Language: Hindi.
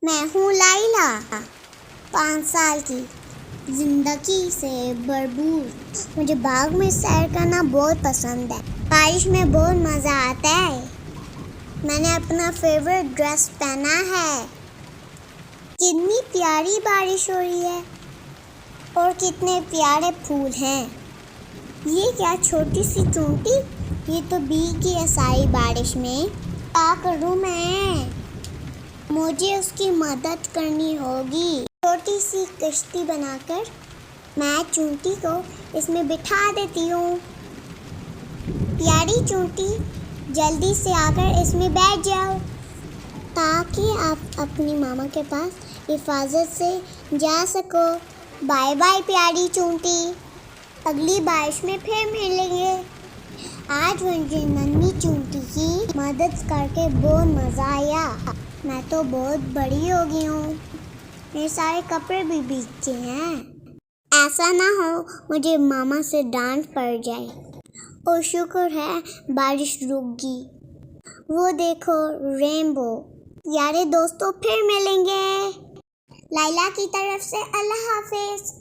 मैं हूँ लाइला, 5 साल की, जिंदगी से भरपूर। मुझे बाग में सैर करना बहुत पसंद है। बारिश में बहुत मज़ा आता है। मैंने अपना फेवरेट ड्रेस पहना है। कितनी प्यारी बारिश हो रही है और कितने प्यारे फूल हैं। ये क्या छोटी सी चूंटी, ये तो भीगी है सारी बारिश में। क्या करूँ मैं? मुझे उसकी मदद करनी होगी। छोटी सी कश्ती बनाकर मैं चूंटी को इसमें बिठा देती हूँ। प्यारी चूंटी, जल्दी से आकर इसमें बैठ जाओ ताकि आप अपनी मामा के पास हिफाजत से जा सको। बाय बाय प्यारी चूंटी, अगली बारिश में फिर मिलेंगे। आज मुझे नन्ही चूंटी की मदद करके बहुत मज़ा आया। मैं तो बहुत बड़ी हो गई हूँ, मेरे सारे कपड़े भी भीग गए हैं। ऐसा ना हो मुझे मामा से डांट पड़ जाए। और शुक्र है बारिश रुक गई। वो देखो रेनबो। यारे दोस्तों, फिर मिलेंगे। लाइला की तरफ से अल्लाह हाफिज।